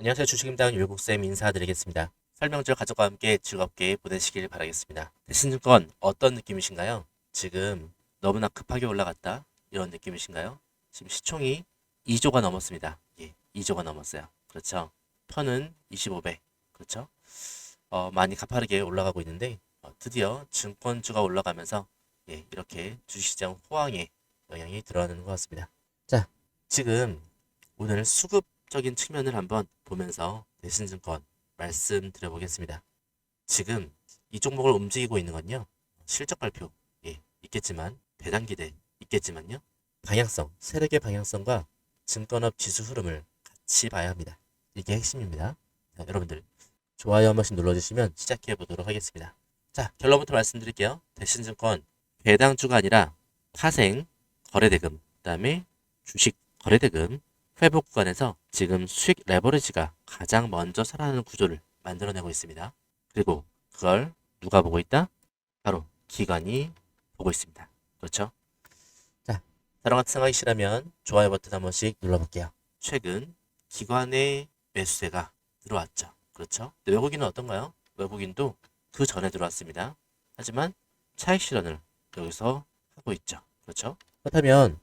안녕하세요. 주식임당 율국쌤 인사드리겠습니다. 설명절 가족과 함께 즐겁게 보내시길 바라겠습니다. 대신증권 어떤 느낌이신가요? 지금 너무나 급하게 올라갔다 이런 느낌이신가요? 지금 시총이 2조가 넘었습니다. 2조가 넘었어요. 그렇죠? 편은 25배. 그렇죠? 많이 가파르게 올라가고 있는데 드디어 증권주가 올라가면서 이렇게 주식시장 호황에 영향이 들어가는 것 같습니다. 자, 지금 오늘 수급적인 측면을 한번 보면서 대신증권 말씀드려보겠습니다. 지금 이 종목을 움직이고 있는 건요. 실적 발표 있겠지만 배당 기대 있겠지만요. 방향성, 세력의 방향성과 증권업 지수 흐름을 같이 봐야 합니다. 이게 핵심입니다. 자, 여러분들 좋아요 한 번씩 눌러주시면 시작해 보도록 하겠습니다. 자, 결론부터 말씀드릴게요. 대신증권 배당주가 아니라 파생, 거래대금, 그 다음에 주식 거래대금 회복 구간에서 지금 수익 레버리지가 가장 먼저 살아나는 구조를 만들어내고 있습니다. 그리고 그걸 누가 보고 있다? 바로 기관이 보고 있습니다. 그렇죠? 자, 저랑 같이 생각이 싫으면 좋아요 버튼 한 번씩 눌러볼게요. 최근 기관의 매수세가 들어왔죠. 그렇죠? 외국인은 어떤가요? 외국인도 그 전에 들어왔습니다. 하지만 차익 실현을 여기서 하고 있죠. 그렇죠? 그렇다면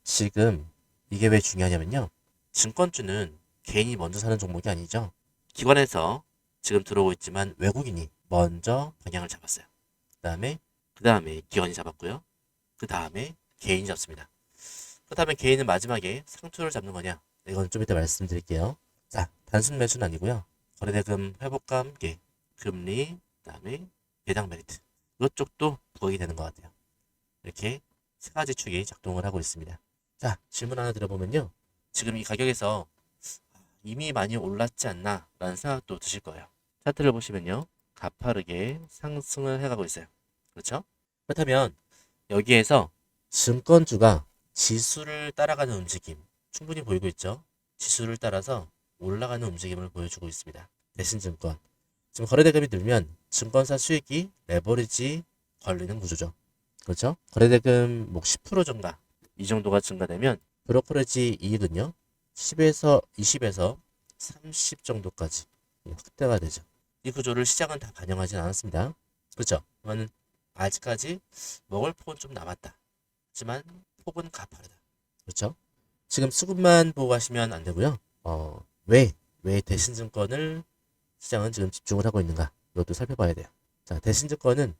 지금 이게 왜 중요하냐면요. 증권주는 개인이 먼저 사는 종목이 아니죠. 기관에서 지금 들어오고 있지만 외국인이 먼저 방향을 잡았어요. 그 다음에 기관이 잡았고요. 그 다음에 개인이 잡습니다. 그렇다면 개인은 마지막에 상투를 잡는 거냐? 이건 좀 이따 말씀드릴게요. 자, 단순 매수는 아니고요. 거래대금 회복과 함께 금리, 그 다음에 배당 메리트. 이것 쪽도 부각이 되는 것 같아요. 이렇게 세 가지 축이 작동을 하고 있습니다. 자, 질문 하나 드려보면요. 지금 이 가격에서 이미 많이 올랐지 않나 라는 생각도 드실 거예요. 차트를 보시면요. 가파르게 상승을 해가고 있어요. 그렇죠? 그렇다면 여기에서 증권주가 지수를 따라가는 움직임 충분히 보이고 있죠. 지수를 따라서 올라가는 움직임을 보여주고 있습니다. 대신증권. 지금 거래대금이 늘면 증권사 수익이 레버리지 걸리는 구조죠. 그렇죠? 거래대금 뭐 10% 증가 이 정도가 증가되면 브로커리지 이익은요 10에서 20에서 30 정도까지 확대가 되죠. 이 구조를 시장은 다 반영하진 않았습니다. 그렇죠? 그러면 아직까지 먹을 폭은 좀 남았다. 하지만 폭은 가파르다. 그렇죠? 지금 수급만 보고 가시면 안 되고요. 왜 대신증권을 시장은 지금 집중을 하고 있는가? 이것도 살펴봐야 돼요. 자, 대신증권은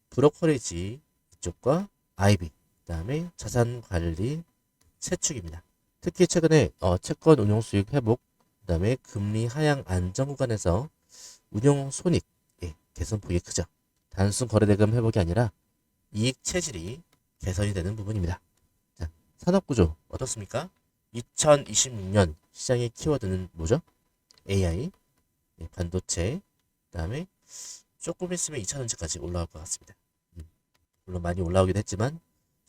브로커리지 이쪽과 IB, 그다음에 자산관리 세축입니다. 특히 최근에 채권 운용 수익 회복, 그다음에 금리 하향 안정 구간에서 운용 손익 개선 폭이 크죠. 단순 거래대금 회복이 아니라 이익 체질이 개선이 되는 부분입니다. 자, 산업구조 어떻습니까? 2026년 시장의 키워드는 뭐죠? AI, 반도체, 그다음에 조금 있으면 2차전지까지 올라올 것 같습니다. 물론 많이 올라오긴 했지만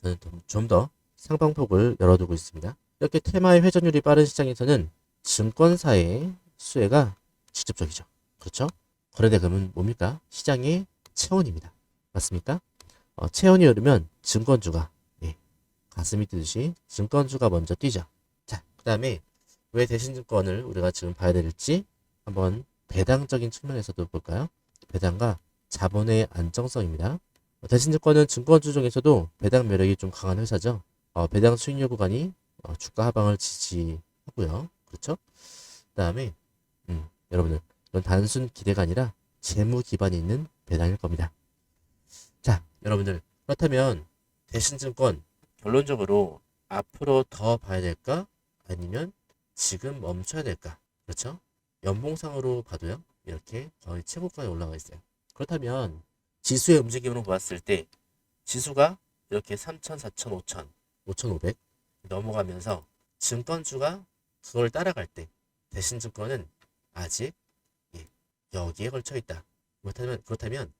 저는 좀 더 상방폭을 열어두고 있습니다. 이렇게 테마의 회전율이 빠른 시장에서는 증권사의 수혜가 직접적이죠. 그렇죠? 거래대금은 뭡니까? 시장의 체온입니다. 맞습니까? 체온이 오르면 증권주가 가슴이 뛰듯이 증권주가 먼저 뛰죠. 자, 그 다음에 왜 대신증권을 우리가 지금 봐야 될지 한번 배당적인 측면에서도 볼까요? 배당과 자본의 안정성입니다. 대신증권은 증권주 중에서도 배당 매력이 좀 강한 회사죠. 배당 수익률 구간이 주가 하방을 지지하고요. 그렇죠? 그 다음에 여러분들 이건 단순 기대가 아니라 재무 기반이 있는 배당일 겁니다. 자, 여러분들 그렇다면 대신증권 결론적으로 앞으로 더 봐야 될까? 아니면 지금 멈춰야 될까? 그렇죠? 연봉상으로 봐도요. 이렇게 거의 최고가에 올라가 있어요. 그렇다면 지수의 움직임으로 보았을 때 지수가 이렇게 3,000, 4,000, 5,000, 5,500 넘어가면서 증권주가 그걸 따라갈 때 대신증권은 아직 여기에 걸쳐 있다. 그렇다면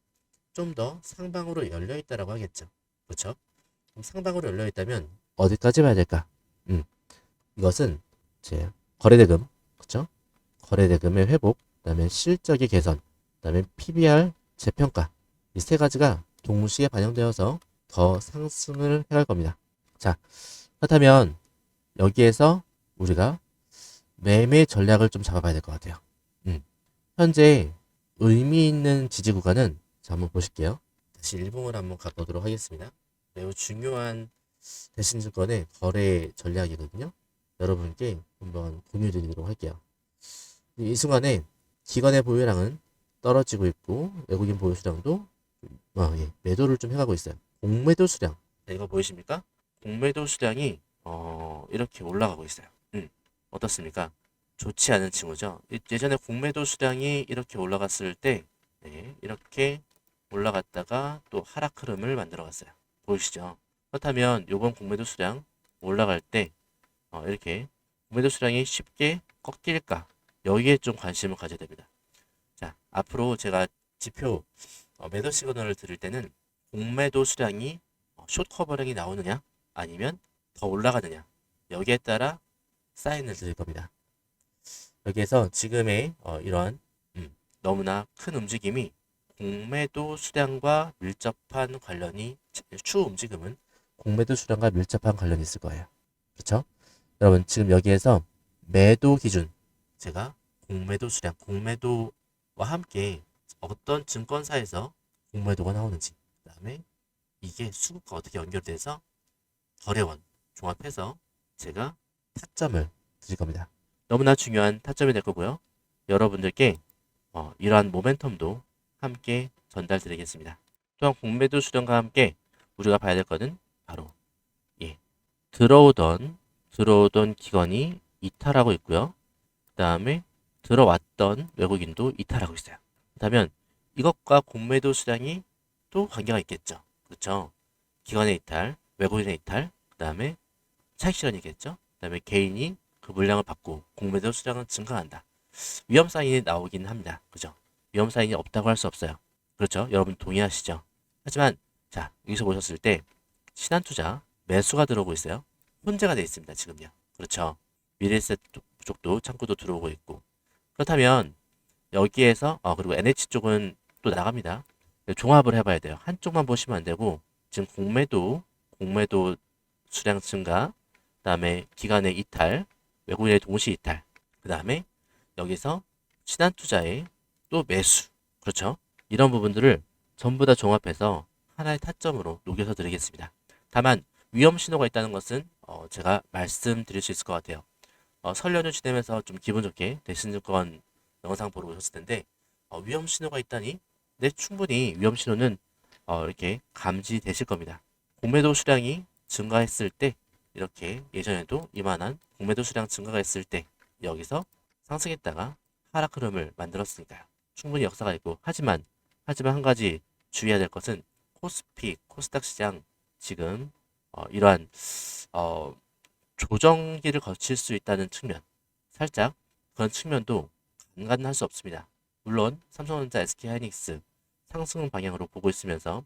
좀 더 상방으로 열려 있다라고 하겠죠. 그렇죠? 그럼 상방으로 열려 있다면 어디까지 봐야 될까? 이것은 제 거래대금, 그렇죠? 거래대금의 회복, 그다음에 실적의 개선, 그다음에 PBR 재평가 이 세 가지가 동시에 반영되어서 더 상승을 해갈 겁니다. 자, 그렇다면 여기에서 우리가 매매 전략을 좀 잡아봐야 될 것 같아요. 현재 의미 있는 지지 구간은 자, 한번 보실게요. 다시 일봉을 한번 가보도록 하겠습니다. 매우 중요한 대신증권의 거래 전략이거든요. 여러분께 한번 공유 드리도록 할게요. 이 순간에 기관의 보유량은 떨어지고 있고 외국인 보유 수량도 매도를 좀 해가고 있어요. 공매도 수량, 이거 보이십니까? 공매도 수량이 이렇게 올라가고 있어요. 어떻습니까? 좋지 않은 징후죠. 예전에 공매도 수량이 이렇게 올라갔을 때 이렇게 올라갔다가 또 하락 흐름을 만들어 갔어요. 보이시죠? 그렇다면 이번 공매도 수량 올라갈 때 이렇게 공매도 수량이 쉽게 꺾일까? 여기에 좀 관심을 가져야 됩니다. 자, 앞으로 제가 지표 매도 시그널을 드릴 때는 공매도 수량이 숏 커버링이 나오느냐 아니면 더 올라가느냐 여기에 따라 사인을 드릴 겁니다. 여기에서 지금의 이러한 너무나 큰 움직임이 공매도 수량과 밀접한 관련이 추후 움직임은 공매도 수량과 밀접한 관련이 있을 거예요. 그렇죠? 여러분 지금 여기에서 매도 기준 제가 공매도 수량, 공매도와 함께 어떤 증권사에서 공매도가 나오는지 그 다음에 이게 수급과 어떻게 연결돼서 거래원 종합해서 제가 타점을 드릴 겁니다. 너무나 중요한 타점이 될 거고요. 여러분들께 이러한 모멘텀도 함께 전달 드리겠습니다. 또한 공매도 수량과 함께 우리가 봐야 될 것은 바로 들어오던 기관이 이탈하고 있고요. 그 다음에 들어왔던 외국인도 이탈하고 있어요. 그렇다면 이것과 공매도 수량이 또 관계가 있겠죠. 그렇죠? 기관의 이탈, 외국인의 이탈, 그 다음에 차익 실현이겠죠. 그 다음에 개인이 그 물량을 받고 공매도 수량은 증가한다. 위험 사인이 나오긴 합니다. 그죠? 위험 사인이 없다고 할 수 없어요. 그렇죠? 여러분 동의하시죠? 하지만 자 여기서 보셨을 때 신한투자 매수가 들어오고 있어요. 혼재가 되어 있습니다. 지금요. 그렇죠? 미래에셋 쪽도 창구도 들어오고 있고 그렇다면 여기에서 그리고 NH 쪽은 또 나갑니다. 종합을 해봐야 돼요. 한쪽만 보시면 안 되고 지금 공매도 수량 증가, 그 다음에 기관의 이탈, 외국인의 동시 이탈, 그 다음에 여기서 신한투자의 또 매수, 그렇죠? 이런 부분들을 전부 다 종합해서 하나의 타점으로 녹여서 드리겠습니다. 다만 위험 신호가 있다는 것은 제가 말씀드릴 수 있을 것 같아요. 설 연휴 지내면서 좀 기분 좋게 대신증권 영상 보러 오셨을 텐데 위험 신호가 있다니 네, 충분히 위험 신호는 이렇게 감지되실 겁니다. 공매도 수량이 증가했을 때 이렇게 예전에도 이만한 공매도 수량 증가가 했을 때 여기서 상승했다가 하락 흐름을 만들었으니까요. 충분히 역사가 있고 하지만 한 가지 주의해야 될 것은 코스피, 코스닥 시장 지금 이러한 조정기를 거칠 수 있다는 측면 살짝 그런 측면도 간과할 수 없습니다. 물론 삼성전자, SK하이닉스 상승 방향으로 보고 있으면서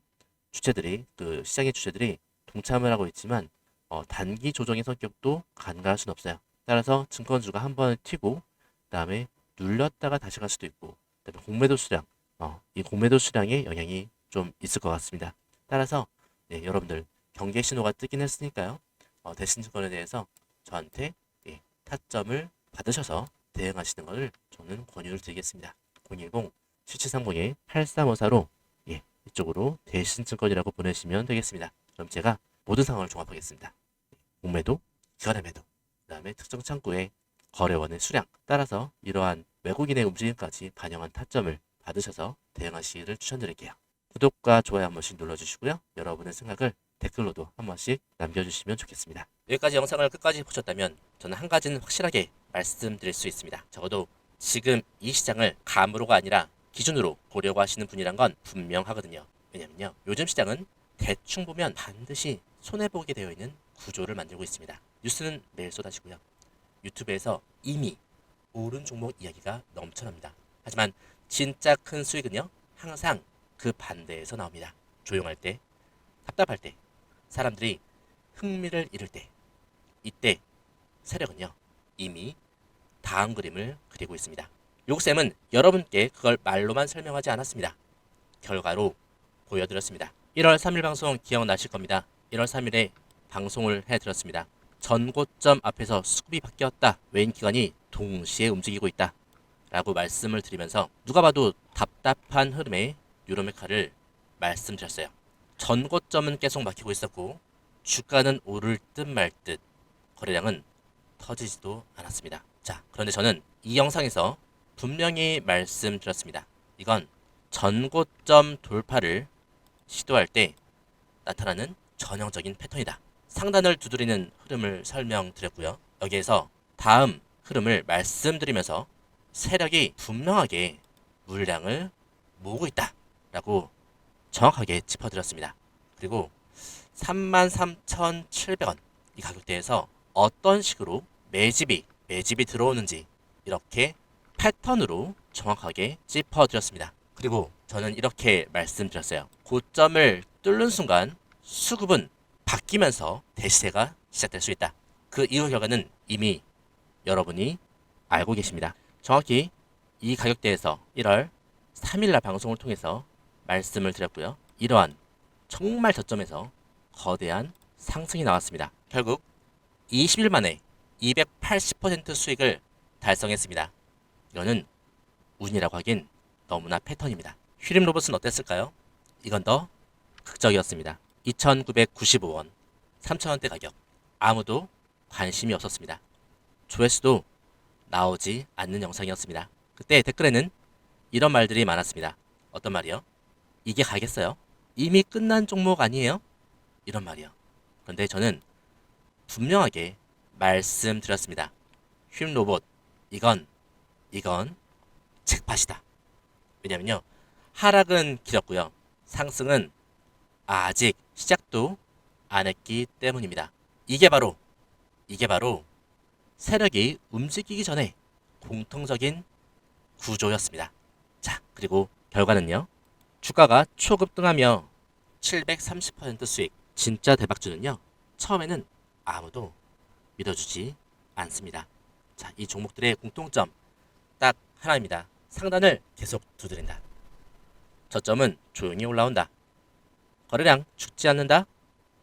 주체들이 그 시장의 주체들이 동참을 하고 있지만 단기 조정의 성격도 간과할 수는 없어요. 따라서 증권주가 한 번을 튀고 그다음에 눌렸다가 다시 갈 수도 있고 그다음에 공매도 수량 이 공매도 수량의 영향이 좀 있을 것 같습니다. 따라서 여러분들 경계 신호가 뜨긴 했으니까요. 대신증권에 대해서 저한테 타점을 받으셔서 대응하시는 것을 저는 권유를 드리겠습니다. 010-7730-8354로 이쪽으로 대신증권이라고 보내시면 되겠습니다. 그럼 제가 모든 상황을 종합하겠습니다. 공매도, 기관의 매도, 그 다음에 특정 창구의 거래원의 수량 따라서 이러한 외국인의 움직임까지 반영한 타점을 받으셔서 대응하시기를 추천드릴게요. 구독과 좋아요 한 번씩 눌러주시고요. 여러분의 생각을 댓글로도 한 번씩 남겨주시면 좋겠습니다. 여기까지 영상을 끝까지 보셨다면 저는 한 가지는 확실하게 말씀드릴 수 있습니다. 적어도 지금 이 시장을 감으로가 아니라 기준으로 보려고 하시는 분이란 건 분명하거든요. 왜냐면요. 요즘 시장은 대충 보면 반드시 손해보게 되어 있는 구조를 만들고 있습니다. 뉴스는 매일 쏟아지고요. 유튜브에서 이미 오른 종목 이야기가 넘쳐납니다. 하지만 진짜 큰 수익은요. 항상 그 반대에서 나옵니다. 조용할 때, 답답할 때, 사람들이 흥미를 잃을 때, 이때 세력은요. 이미 다음 그림을 그리고 있습니다. 요쌤은 여러분께 그걸 말로만 설명하지 않았습니다. 결과로 보여드렸습니다. 1월 3일 방송 기억나실 겁니다. 1월 3일에 방송을 해드렸습니다. 전고점 앞에서 수급이 바뀌었다. 외인 기관이 동시에 움직이고 있다 라고 말씀을 드리면서 누가 봐도 답답한 흐름의 뉴로메카를 말씀드렸어요. 전고점은 계속 막히고 있었고 주가는 오를 듯 말 듯 거래량은 터지지도 않았습니다. 자, 그런데 저는 이 영상에서 분명히 말씀드렸습니다. 이건 전고점 돌파를 시도할 때 나타나는 전형적인 패턴이다. 상단을 두드리는 흐름을 설명드렸고요. 여기에서 다음 흐름을 말씀드리면서 세력이 분명하게 물량을 모으고 있다 라고 정확하게 짚어드렸습니다. 그리고 33,700원 이 가격대에서 어떤 식으로 매집이 들어오는지 이렇게 패턴으로 정확하게 짚어드렸습니다. 그리고 저는 이렇게 말씀드렸어요. 고점을 뚫는 순간 수급은 바뀌면서 대시세가 시작될 수 있다. 그 이후 결과는 이미 여러분이 알고 계십니다. 정확히 이 가격대에서 1월 3일날 방송을 통해서 말씀을 드렸고요. 이러한 정말 저점에서 거대한 상승이 나왔습니다. 결국 20일 만에 280% 수익을 달성했습니다. 이거는 운이라고 하긴 너무나 패턴입니다. 휴림 로봇은 어땠을까요? 이건 더 극적이었습니다. 2,995원, 3,000원대 가격. 아무도 관심이 없었습니다. 조회수도 나오지 않는 영상이었습니다. 그때 댓글에는 이런 말들이 많았습니다. 어떤 말이요? 이게 가겠어요? 이미 끝난 종목 아니에요? 이런 말이요. 그런데 저는 분명하게 말씀드렸습니다. 휴림 로봇, 이건 책팟이다. 왜냐면요, 하락은 길었고요. 상승은 아직 시작도 안 했기 때문입니다. 이게 바로 세력이 움직이기 전에 공통적인 구조였습니다. 자, 그리고 결과는요. 주가가 초급등하며 730% 수익. 진짜 대박주는요. 처음에는 아무도 믿어주지 않습니다. 자, 이 종목들의 공통점 딱 하나입니다. 상단을 계속 두드린다. 저점은 조용히 올라온다. 거래량 죽지 않는다.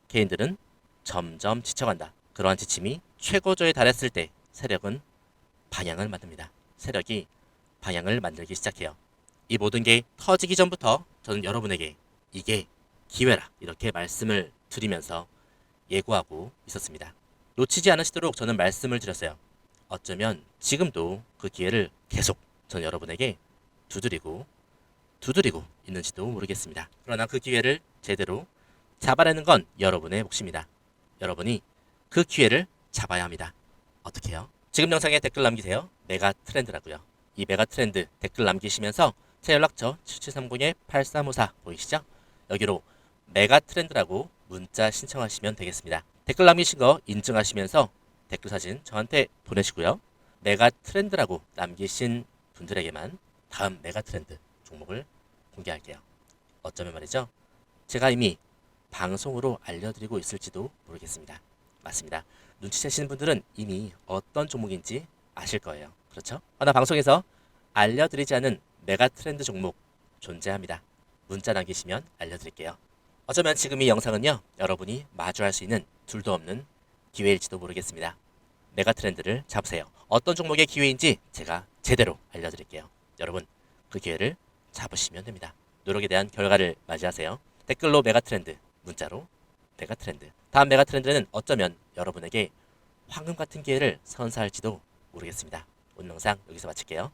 개인들은 점점 지쳐간다. 그러한 지침이 최고조에 달했을 때 세력은 방향을 만듭니다. 세력이 방향을 만들기 시작해요. 이 모든 게 터지기 전부터 저는 여러분에게 이게 기회라 이렇게 말씀을 드리면서 예고하고 있었습니다. 놓치지 않으시도록 저는 말씀을 드렸어요. 어쩌면 지금도 그 기회를 계속 저는 여러분에게 두드리고 있는지도 모르겠습니다. 그러나 그 기회를 제대로 잡아내는 건 여러분의 몫입니다. 여러분이 그 기회를 잡아야 합니다. 어떻게 해요? 지금 영상에 댓글 남기세요. 메가 트렌드라고요. 이 메가 트렌드 댓글 남기시면서 제 연락처 7730-8354 보이시죠? 여기로 메가 트렌드라고 문자 신청하시면 되겠습니다. 댓글 남기신 거 인증하시면서 댓글 사진 저한테 보내시고요. 메가 트렌드라고 남기신 분들에게만 다음 메가 트렌드 종목을 공개할게요. 어쩌면 말이죠. 제가 이미 방송으로 알려드리고 있을지도 모르겠습니다. 맞습니다. 눈치채시는 분들은 이미 어떤 종목인지 아실 거예요. 그렇죠? 하나 방송에서 알려드리지 않은 메가 트렌드 종목 존재합니다. 문자 남기시면 알려드릴게요. 어쩌면 지금 이 영상은요. 여러분이 마주할 수 있는 둘도 없는 기회일지도 모르겠습니다. 메가 트렌드를 잡으세요. 어떤 종목의 기회인지 제가 제대로 알려드릴게요. 여러분 그 기회를 잡으시면 됩니다. 노력에 대한 결과를 맞이하세요. 댓글로 메가 트렌드, 문자로 메가 트렌드. 다음 메가 트렌드는 어쩌면 여러분에게 황금 같은 기회를 선사할지도 모르겠습니다. 오늘 영상 여기서 마칠게요.